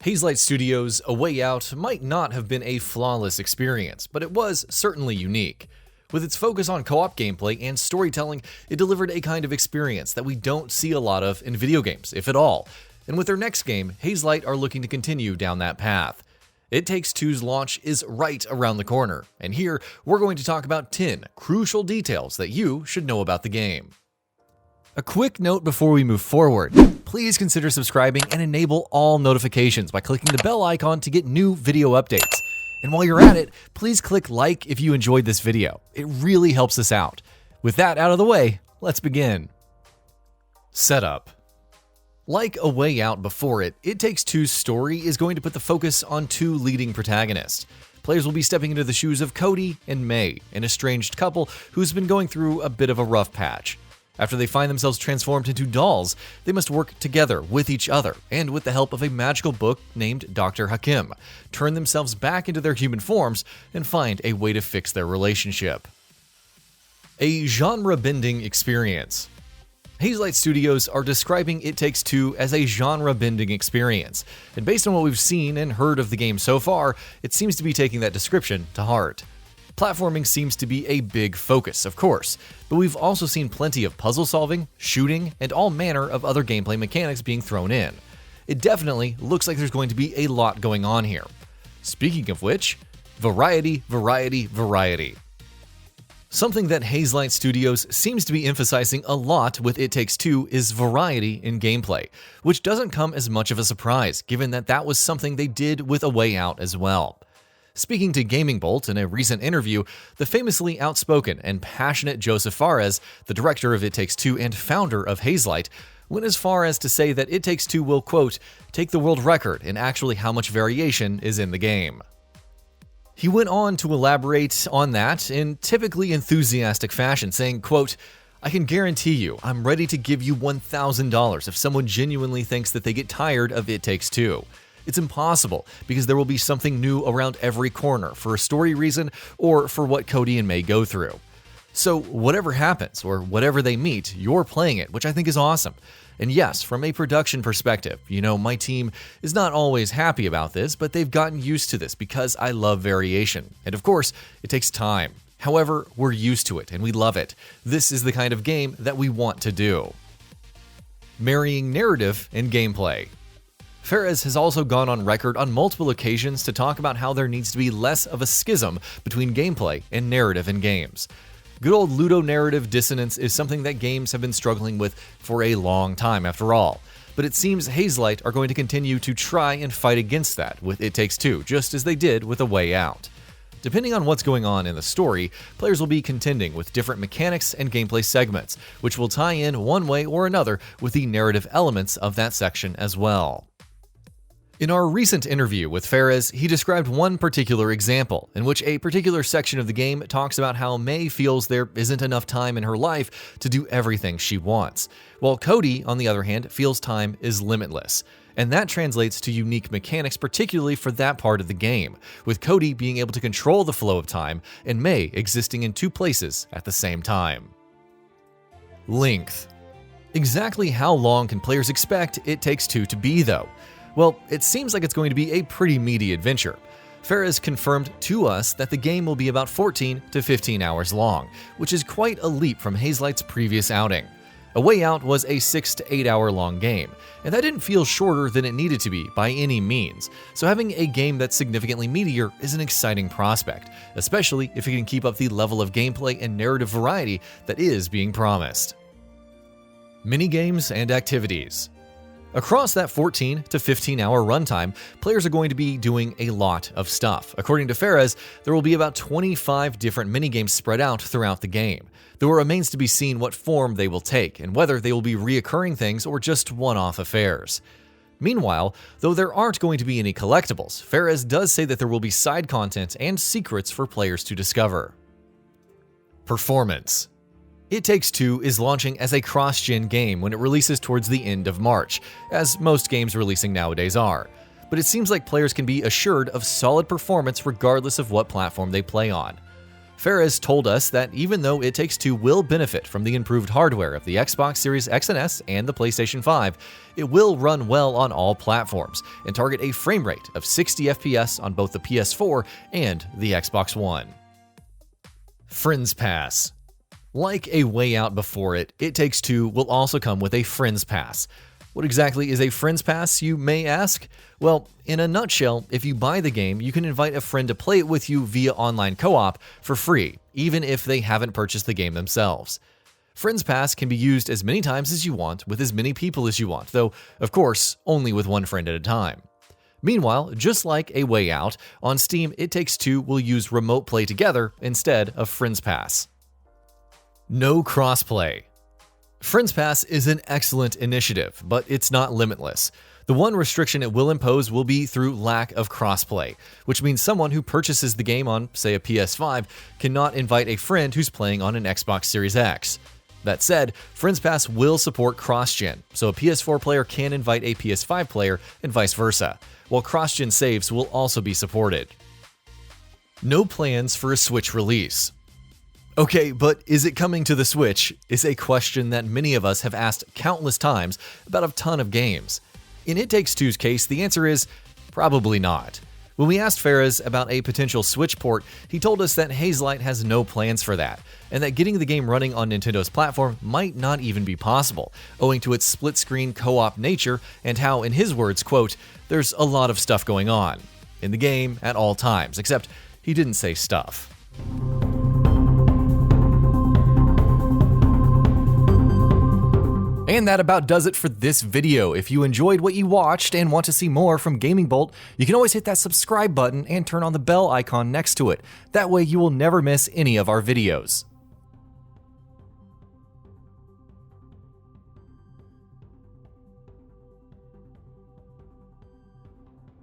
Hazelight Studios' A Way Out might not have been a flawless experience, but it was certainly unique. With its focus on co-op gameplay and storytelling, it delivered a kind of experience that we don't see a lot of in video games, if at all. And with their next game, Hazelight are looking to continue down that path. It Takes Two's launch is right around the corner, and here we're going to talk about 10 crucial details that you should know about the game. A quick note before we move forward. Please consider subscribing and enable all notifications by clicking the bell icon to get new video updates. And while you're at it, please click like if you enjoyed this video. It really helps us out. With that out of the way, let's begin. Setup. Like A Way Out before it, It Takes Two's story is going to put the focus on two leading protagonists. Players will be stepping into the shoes of Cody and May, an estranged couple who's been going through a bit of a rough patch. After they find themselves transformed into dolls, they must work together with each other and with the help of a magical book named Dr. Hakim, turn themselves back into their human forms and find a way to fix their relationship. A genre-bending experience. Hazelight Studios are describing It Takes Two as a genre-bending experience, and based on what we've seen and heard of the game so far, it seems to be taking that description to heart. Platforming seems to be a big focus, of course, but we've also seen plenty of puzzle solving, shooting, and all manner of other gameplay mechanics being thrown in. It definitely looks like there's going to be a lot going on here. Speaking of which, variety, variety, variety. Something that Hazelight Studios seems to be emphasizing a lot with It Takes Two is variety in gameplay, which doesn't come as much of a surprise given that that was something they did with A Way Out as well. Speaking to Gaming Bolt in a recent interview, the famously outspoken and passionate Joseph Fares, the director of It Takes Two and founder of Hazelight, went as far as to say that It Takes Two will, quote, take the world record in actually how much variation is in the game. He went on to elaborate on that in typically enthusiastic fashion, saying, quote, I can guarantee you I'm ready to give you $1,000 if someone genuinely thinks that they get tired of It Takes Two. It's impossible, because there will be something new around every corner for a story reason or for what Cody and May go through. So whatever happens or whatever they meet, you're playing it, which I think is awesome. And yes, from a production perspective, my team is not always happy about this, but they've gotten used to this because I love variation. And of course, it takes time. However, we're used to it and we love it. This is the kind of game that we want to do. Marrying narrative and gameplay. Fares has also gone on record on multiple occasions to talk about how there needs to be less of a schism between gameplay and narrative in games. Good old ludonarrative dissonance is something that games have been struggling with for a long time after all, but it seems Hazelight are going to continue to try and fight against that with It Takes Two, just as they did with A Way Out. Depending on what's going on in the story, players will be contending with different mechanics and gameplay segments, which will tie in one way or another with the narrative elements of that section as well. In our recent interview with Fares, he described one particular example, in which a particular section of the game talks about how May feels there isn't enough time in her life to do everything she wants, while Cody, on the other hand, feels time is limitless. And that translates to unique mechanics particularly for that part of the game, with Cody being able to control the flow of time and May existing in two places at the same time. Length. Exactly how long can players expect It Takes Two to be, though? Well, it seems like it's going to be a pretty meaty adventure. Fares confirmed to us that the game will be about 14 to 15 hours long, which is quite a leap from Hazelight's previous outing. A Way Out was a 6 to 8 hour long game, and that didn't feel shorter than it needed to be by any means, so having a game that's significantly meatier is an exciting prospect, especially if it can keep up the level of gameplay and narrative variety that is being promised. Minigames and activities. Across that 14 to 15 hour runtime, players are going to be doing a lot of stuff. According to Fares, there will be about 25 different minigames spread out throughout the game, though it remains to be seen what form they will take and whether they will be reoccurring things or just one-off affairs. Meanwhile, though there aren't going to be any collectibles, Fares does say that there will be side content and secrets for players to discover. Performance. It Takes Two is launching as a cross-gen game when it releases towards the end of March, as most games releasing nowadays are. But it seems like players can be assured of solid performance regardless of what platform they play on. Fares told us that even though It Takes Two will benefit from the improved hardware of the Xbox Series X and S and the PlayStation 5, it will run well on all platforms and target a frame rate of 60 FPS on both the PS4 and the Xbox One. Friends Pass. Like A Way Out before it, It Takes Two will also come with a Friends Pass. What exactly is a Friends Pass, you may ask? Well, in a nutshell, if you buy the game, you can invite a friend to play it with you via online co-op for free, even if they haven't purchased the game themselves. Friends Pass can be used as many times as you want with as many people as you want, though, of course, only with one friend at a time. Meanwhile, just like A Way Out, on Steam, It Takes Two will use Remote Play Together instead of Friends Pass. No crossplay. Friends Pass is an excellent initiative, but it's not limitless. The one restriction it will impose will be through lack of crossplay, which means someone who purchases the game on, say, a PS5 cannot invite a friend who's playing on an Xbox Series X. That said, Friends Pass will support cross-gen, so a PS4 player can invite a PS5 player and vice versa, while cross-gen saves will also be supported. No plans for a Switch release. Okay, but is it coming to the Switch? Is a question that many of us have asked countless times about a ton of games. In It Takes Two's case, the answer is probably not. When we asked Fares about a potential Switch port, he told us that Hazelight has no plans for that, and that getting the game running on Nintendo's platform might not even be possible, owing to its split-screen co-op nature and how, in his words, quote, "there's a lot of stuff going on" in the game at all times, except he didn't say stuff. And that about does it for this video. If you enjoyed what you watched and want to see more from Gaming Bolt, you can always hit that subscribe button and turn on the bell icon next to it. That way you will never miss any of our videos.